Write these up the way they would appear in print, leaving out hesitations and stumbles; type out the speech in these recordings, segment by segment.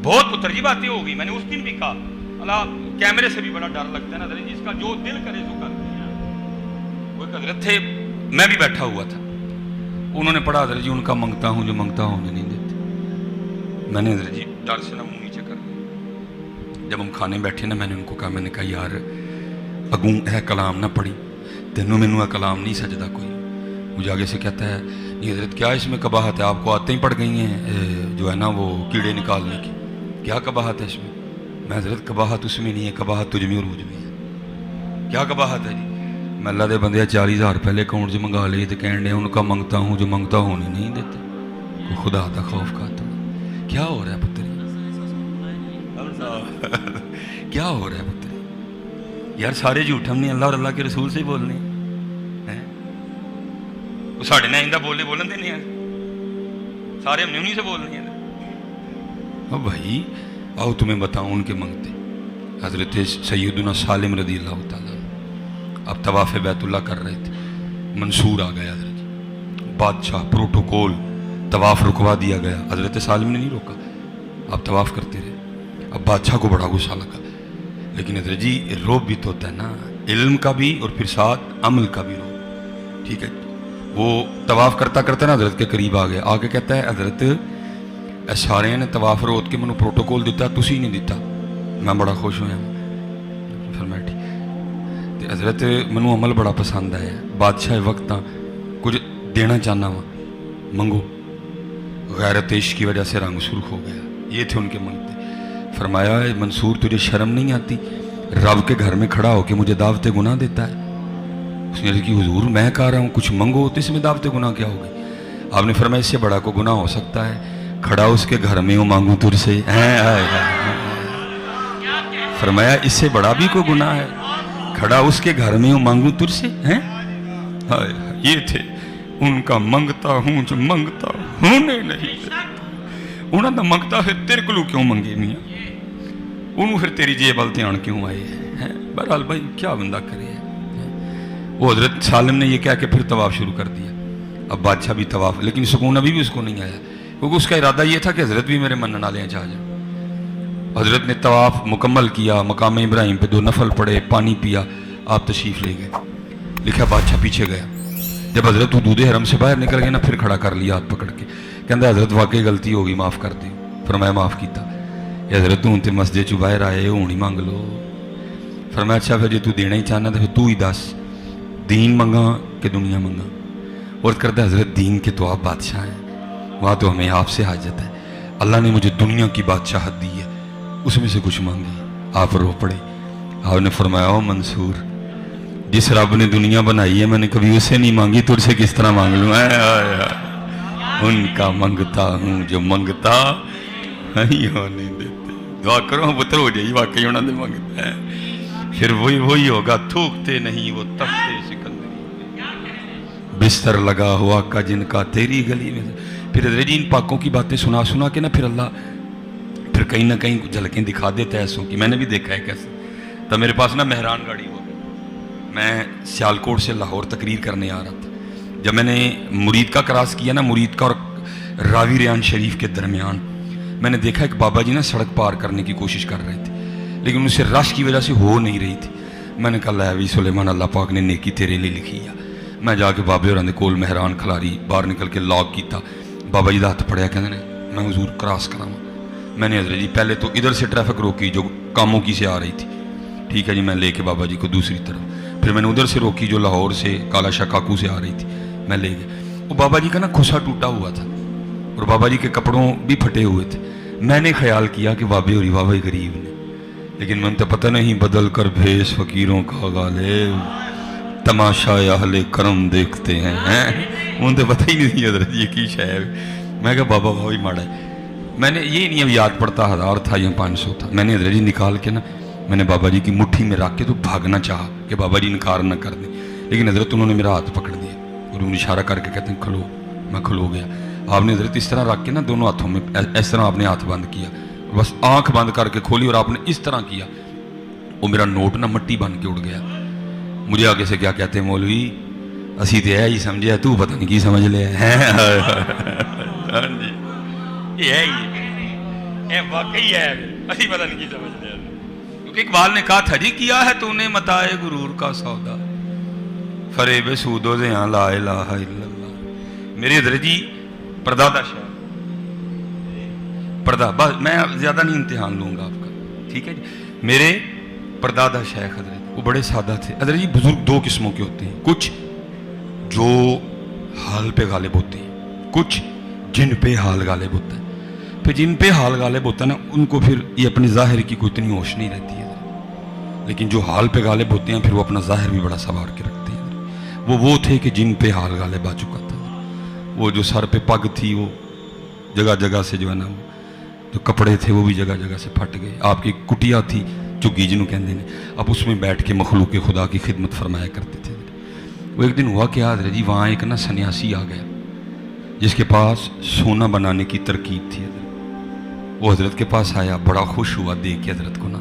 بہت پتر جی باتیں ہو گئی. میں نے اس دن بھی کہا اللہ کیمرے سے بھی بڑا ڈر لگتا ہے نا حضرت جی, اس کا جو دل کرے سو کرتے ہیں. وہ ایک حضرت تھے, میں بھی بیٹھا ہوا تھا, انہوں نے پڑھا حضرت جی ان کا منگتا ہوں جو منگتا ہوں نہیں دیتے. میں نے حضرت جی ڈر سے نا منہ نیچے کر لیا. جب ہم کھانے بیٹھے نا میں نے ان کو کہا, میں نے کہا یار اگوں اے کلام نہ پڑھی, تینوں مینوں اے کلام نہیں سجدہ کوئی. مجھے آگے سے کہتا ہے یہ حضرت کیا اس میں قباحت ہے, آپ کو آتے ہی پڑ گئی ہیں جو ہے نا وہ کیڑے نکالنے کی, کیا قباحت ہے اس میں؟ میں حضرت قباحت اس میں نہیں ہے, قباحت تجھ میں عروج میں ہے. کیا قباحت ہے جی؟ میں اللہ دے بندے 40,000 پہلے اکاؤنٹ سے منگا لیے تو کہنے ان کا منگتا ہوں جو منگتا ہونے نہیں دیتے. کوئی خدا دا خوف کھاتا کیا ہو رہا ہے پتر, کیا ہو رہا ہے پتر یار؟ سارے جھوٹ ہم نے اللہ اور اللہ کے رسول سے ہی بولنے ہیں. وہ ساڑھے نہ آئندہ بولے بولن دینے ہیں, سارے ہم نے انہیں سے بولنے ہیں. اب بھائی آؤ تمہیں بتاؤں ان کے منگتے. حضرت سیدنا سالم رضی اللہ تعالیٰ اب طواف بیت اللہ کر رہے تھے, منصور آ گیا حضرت جی, بادشاہ پروٹوکول, طواف رکوا دیا گیا. حضرت سالم نے نہیں روکا, آپ طواف کرتے رہے. اب بادشاہ کو بڑا غصہ لگا, لیکن حضرت جی روب بھی تو ہوتا ہے نا, علم کا بھی اور پھر ساتھ عمل کا بھی روب. ٹھیک ہے, وہ طواف کرتا کرتا نا حضرت کے قریب آ گیا, آ کے کہتا ہے حضرت سارے نے طواف روت کے منو پروٹوکول دیتا, تسی نہیں دیتا. میں بڑا خوش ہویا. فرمایا ٹھیک. حضرت منو عمل بڑا پسند ہے, بادشاہ وقت کچھ دینا چاہنا وا, منگو. غیرت عشق کی وجہ سے رنگ سرخ ہو گیا. یہ تھے ان کے منگتے. فرمایا منصور تجھے شرم نہیں آتی, رب کے گھر میں کھڑا ہو کے مجھے دعوت گناہ دیتا ہے؟ اس نے کہا حضور میں کہہ رہا ہوں کچھ منگو, تو اس میں دعوت گناہ کیا ہوگی؟ آپ نے فرمایا اس سے بڑا کو گناہ ہو سکتا ہے, کھڑا اس کے گھر میں ہوں مانگوں تجھ سے. فرمایا اس سے بڑا بھی کوئی گناہ ہے, کھڑا اس کے گھر میں ہوں مانگوں تجھ سے. یہ تھے ان کا منگتا ہوں جو منگتا ہونے نہیں دیتا. انہوں نے منگتا ہے تیرے کو کیوں منگے میاں, انہوں پھر تیری جیب وال دھیان کیوں آئے ہیں؟ بہرحال بھائی کیا بندہ کرے. وہ حضرت سالم نے یہ کہہ کے پھر طواف شروع کر دیا. اب بادشاہ بھی طواف, لیکن سکون ابھی بھی اس کو نہیں آیا, کیونکہ اس کا ارادہ یہ تھا کہ حضرت بھی میرے منن والے چاہ جائیں. حضرت نے طواف مکمل کیا, مقام ابراہیم پہ 2 نفل پڑے, پانی پیا, آپ تشریف لے گئے. لکھا بادشاہ پیچھے گیا. جب حضرت حدود حرم سے باہر نکل گئے نا, پھر کھڑا کر لیا ہاتھ پکڑ کے, کہندا حضرت واقعی غلطی ہوگی, معاف کر دے. فرمایا معاف کیتا. حضرت ہوں تے مسجد چ باہر آئے, ہوں ہی مانگ لو. فرمایا اچھا پھر جی تو دینا ہی چاہنا تو پھر تو ہی دس, دین منگا کہ دنیا منگا؟ اور کرتا حضرت دین کے تو آپ بادشاہ ہیں, وہاں تو ہمیں آپ سے حاجت ہے. اللہ نے مجھے دنیا کی بادشاہت دی ہے, اس میں سے کچھ مانگی. آپ رو پڑے. آپ نے فرمایا او منصور, جس رب نے دنیا بنائی ہے میں نے کبھی اسے نہیں مانگی, تجھ سے کس طرح مانگ لوں؟ ان کا منگتا ہوں جو منگتا نہیں ہونے دیتے. دعا کرو پتر ہو جائے واقعی انہوں نے منگتا ہے, پھر وہی ہوگا. تھوکتے نہیں وہ تختے سکندری, بستر لگا ہوا کا جن کا تیری گلی میں. پھر حضرت جی ان پاکوں کی باتیں سنا کے نا پھر اللہ پھر کہیں نہ کہیں جھلکیں دکھا دیتا ہے ایسوں کی. میں نے بھی دیکھا ہے کیسے. تب میرے پاس نا مہران گاڑی ہو گئی, میں سیالکوٹ سے لاہور تقریر کرنے آ رہا تھا. جب میں نے مرید کا کراس کیا نا, مرید کا اور راوی ریان شریف کے درمیان, میں نے دیکھا ایک بابا جی نا سڑک پار کرنے کی کوشش کر رہے تھے, لیکن ان سے رش کی وجہ سے ہو نہیں رہی تھی. میں نے کہا لے سلیمان, اللہ پاک نے نیکی تیرے لیے لکھی ہے. میں جا کے بابے اور کول مہران کھلاری باہر نکل کے لاک کیتا. بابا جی دا ہاتھ پڑیا, کہتے ہیں میں حضور کراس کراں. میں نے حضرت جی پہلے تو ادھر سے ٹریفک روکی جو کاموں کی سے آ رہی تھی, ٹھیک ہے جی, میں لے کے بابا جی کو دوسری طرف. پھر میں نے ادھر سے روکی جو لاہور سے کالا شاہ کاکو سے آ رہی تھی, میں لے گیا. وہ بابا جی کا نا کھوسا ٹوٹا ہوا تھا اور بابا جی کے کپڑوں بھی پھٹے ہوئے تھے. میں نے خیال کیا کہ بابے اور بابا غریب نے, لیکن من تو پتہ نہیں بدل کر بھیس فقیروں کا غالب, تماشا اہل کرم دیکھتے ہیں. ان تو پتہ ہی نہیں حضرت یہ کی شے. میں کہا بابا وہی ماڑا ہے. میں نے یہ نہیں اب یاد پڑتا 1000 تھا یا 500 تھا. میں نے حضرت جی نکال کے نا میں نے بابا جی کی مٹھی میں رکھ کے تو بھاگنا چاہا کہ بابا جی انکار نہ کر دیں, لیکن حضرت انہوں نے میرا ہاتھ پکڑ دیا اور انہوں نے اشارہ کر کے کہتے ہیں کھلو. میں کھلو گیا. آپ نے حضرت اس طرح رکھ کے نا دونوں ہاتھوں میں اس طرح آپ نے ہاتھ بند کیا, بس آنکھ بند کر کے کھولی اور آپ نے اس طرح کیا. وہ میرا نوٹ نا مٹی بن کے اڑ گیا. مجھے آگے سے کیا کہتے ہیں مولوی, اسی تو ہے ہی سمجھے, تو پتہ نہیں کی سمجھ لے. واقعی ہے اسی پتہ نہیں کی سمجھتے ہیں کیونکہ اقبال نے کہا تھا جی کیا ہے تو نے متائے غرور کا سودا فریب سود و زیاں لا الہ الا اللہ. میرے حضرت جی پردادا شاہ پردہ بس میں زیادہ نہیں امتحان لوں گا آپ کا ٹھیک ہے جی. میرے پردادا شیخ حضرت وہ بڑے سادہ تھے. حضرت جی بزرگ دو قسموں کے ہوتے ہیں, کچھ جو حال پہ غالب ہوتے ہیں, کچھ جن پہ حال غالب ہوتا ہے. پھر جن پہ حال غالب ہوتا ہے نا ان کو پھر یہ اپنی ظاہر کی کوئی اتنی ہوش نہیں رہتی ہے, لیکن جو حال پہ غالب ہوتے ہیں پھر وہ اپنا ظاہر بھی بڑا سنوار کے رکھتے ہیں. وہ تھے کہ جن پہ حال غالب آ چکا تھا. وہ جو سر پہ پگ تھی وہ جگہ جگہ سے جو ہے نا جو کپڑے تھے وہ بھی جگہ جگہ سے پھٹ گئے. آپ کی کٹیا تھی چگی جنہوں کہتے ہیں, اب اس میں بیٹھ کے مخلوق خدا کی خدمت فرمایا کرتے تھے. وہ ایک دن ہوا کیا حضرت جی وہاں ایک نا سنیاسی آ گیا جس کے پاس سونا بنانے کی ترکیب تھی. حضرت وہ حضرت کے پاس آیا, بڑا خوش ہوا دیکھ کے حضرت کو نا.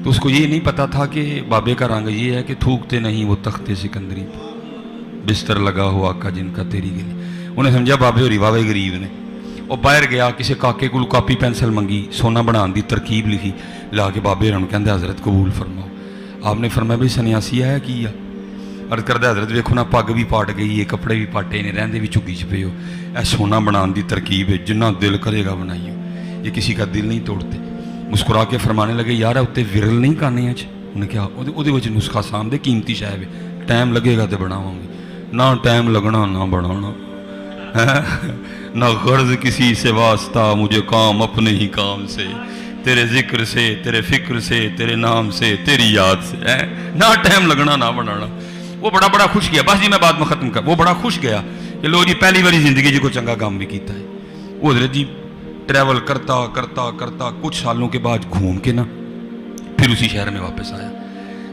تو اس کو یہ نہیں پتا تھا کہ بابے کا رنگ یہ ہے کہ تھوکتے نہیں وہ تختے سکندری پہ بستر لگا ہوا کا جن کا تیری گلی. انہیں سمجھا بابے ہوری واوے غریب نے. وہ باہر گیا کسی کاکے کو کاپی پینسل منگی, سونا بنان دی ترکیب لکھی, لا کے بابے رن کہندے حضرت قبول فرماؤ. آپ نے فرمایا بھائی سنیاسی ہے کی عرض کردہ حضرت ویکھو نا پگ بھی پاٹ گئی ہے, کپڑے بھی پاٹے نے, رہندے بھی چگی چ پے ہو. اے سونا بنان دی ترکیب ہے, جنہ دل کرے گا بنائیو, یہ کسی کا دل نہیں توڑتے. مسکرا کے فرمانے لگے یار اتنے ورل نہیں کانے اچ. انہیں کہا وہ نسخہ سامنے قیمتی شاید ہے, ٹائم لگے گا تو بناواں گے. نہ ٹائم لگنا نہ بنانا, نہ غرض کسی سے واسطہ, مجھے کام اپنے ہی کام سے, تیرے ذکر سے, تیرے فکر سے, تیرے نام سے, تیری یاد سے, نہ ٹائم لگنا نہ بنانا. وہ بڑا خوش گیا. بس جی میں بات میں ختم کر. وہ بڑا خوش گیا کہ لو جی پہلی باری زندگی جی کو چنگا کام بھی کیتا ہے. وہ حضرت جی ٹریول کرتا کرتا کرتا کچھ سالوں کے بعد گھوم کے نا پھر اسی شہر میں واپس آیا.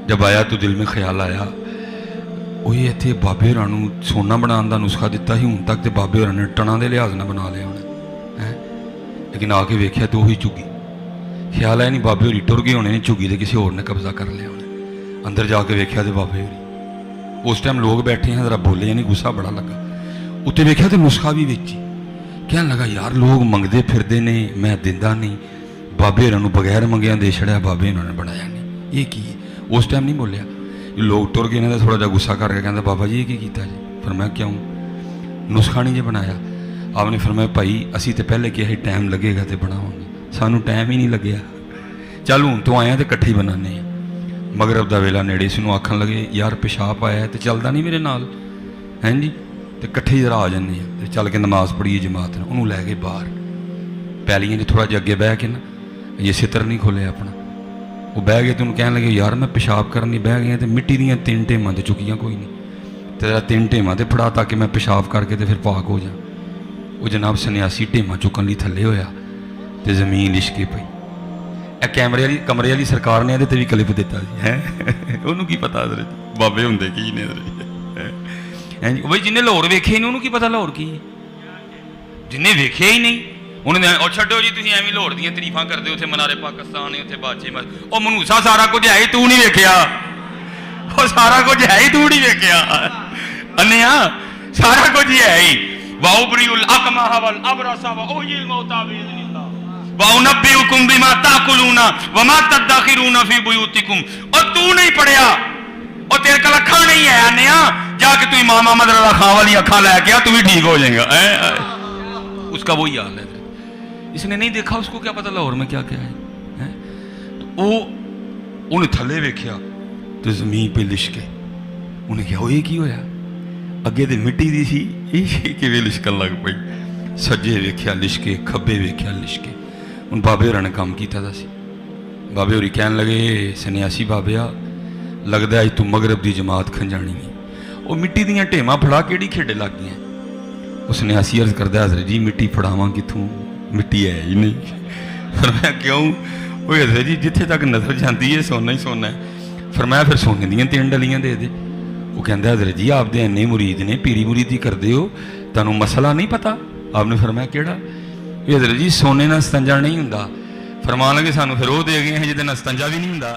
جب آیا تو دل میں خیال آیا وہ یہ اتنے بابے ہورانو سونا بنان دا نسخہ دیتا ہی ہوں تک تو بابے ہورا نے ٹنا دے لحاظ نہ بنا لیا ہونا, لیکن آ کے ویکھیا تو وہی چگی. خیال آیا نہیں بابے ہوری ٹر گئے ہونے, چگی دے کسی اور نے قبضہ کر لیا ہونا. اندر جا کے ویکھیا تو بابے ہوری. اس ٹائم لوگ بیٹھے ہیں ذرا بولے یعنی غصہ بڑا لگا. اتنے ویکھیا تو نسخہ بھی ویچی. کہنے لگا یار لوگ منگتے پھرتے نے, میں دیندا نہیں, بابے ہورا بغیر منگیا دے چھڑیا, بابے انہوں نے بنایا نہیں, یہ کی ہے. اس ٹائم نہیں بولیا. لوگ ٹر گئے نے تھوڑا جا غصہ کر کے کہتے بابا جی یہ کی کیتا جی. فرمایا کیوں نسخہ نہیں جی بنایا. آپ نے فرمایا بھائی اسی تو پہلے کیا ہے ٹائم لگے گا تو بناؤ گے, سانوں ٹائم ہی نہیں لگیا. چل ہوں تو آیا تو کٹھے ہی بنانے ہیں. مغرب دا ویلا نیڑے سنوں آکھن لگے یار پیشاب آیا ہے تو چلتا نہیں میرے نال ہیں جی, تو کٹھے ذرا آ جانے ہیں. تو چل کے نماز پڑھیے جماعت نے. انہوں لے گئے باہر پیلیاں جی تھوڑا جا اگے بہ کے نا, یہ ستر نہیں کھولے اپنا. وہ بہ گئے تو انہوں کہنے لگے یار میں پیشاب کرنی بہ گئے تو مٹی دیا 3 ٹیماں تو چکیاں کوئی نہیں, تو 3 ٹیماں تو پڑھا تاکہ میں پیشاب کر کے تو پھر پاک ہو جاؤں. وہ جناب سنیاسی ٹیماں چکن لی تھلے ہویا تو زمین لشکے پئی. اے کمرے والی سرکار نے یہ بھی کلپ دیتا جی ہے, انہوں کی پتا حضرت بابے ہوں کی نے بھائی جنہیں لاہور ویکھے نہیں انہوں کی پتا لاہور کی, جنہیں ویکھے ہی نہیں انہوں نے اور چھڈو جی تھی ایویں لاہور دیا تریفاں کرتے اتنے منارے پاکستان اتنے باچے وہ منوسا سارا کچھ ہے ہی تو نہیں ویکھیا, وہ سارا کچھ ہے ہی تو نہیں ویکھیا, انیا سارا کچھ ہی ہے ہی. وَأُبْرِئُ الْأَكْمَحَ وَالْأَبْرَصَ وَأُحْيِي الْمَوْتَىٰ بِإِذْنِ اللَّهِ وَأُنَبِّئُكُم بِمَا تَأْكُلُونَ وَمَا تَدَّخِرُونَ فِي بُيُوتِكُمْ. اور تو نہیں پڑھیا اور تیرے کل اکھاں نہیں ہے انیا, جا کے تو امام احمد رضا خان والی اکھاں لے کے آ, تو بھی ٹھیک ہو جائے گا. اس کا وہی حال ہے. اس نے نہیں دیکھا, اس کو کیا پتا لاہور میں کیا کیا ہے. تو وہ انہیں تھلے ویکھیا تو زمین پہ لشکے. انہیں کیا ہوئے کی ہویا, اگے تو مٹی دی سی یہ کہ لشکن لگ پئی. سجے ویکھیا لشکے, کھبے ویکھیا لشکے. ان بابے ہوراں نے کام کیتا دا سی. بابے ہوری کہن لگے سنیاسی بابیا لگتا ہے تو مغرب دی جماعت کھنجانی ہے. وہ مٹی دیاں ٹیماں پھڑا کیڑی کھیڈے لگ گئی. اس نے سنیاسی عرض کردہ حضرت جی مٹی پھڑاواں کتوں, مٹی ہے ہی نہیں. فرمایا کیوں؟ وہ حضرت جی جتھے تک نظر جاتی ہے سونا ہی سونا ہے. فرمایا پھر سونے دیاں 3 ڈلیاں دے دے. وہ کہندا حضرت جی آپ دے انے مرید نے, پیری مریدی کردے ہو, تانوں مسئلہ نہیں پتا. آپ نے فرمایا کیڑا؟ یہ حضرت جی سونے نال استنجا نہیں ہوندا. فرمان لگے سانوں پھر وہ دے گئے ہیں جہدے نال استنجا بھی نہیں ہوندا.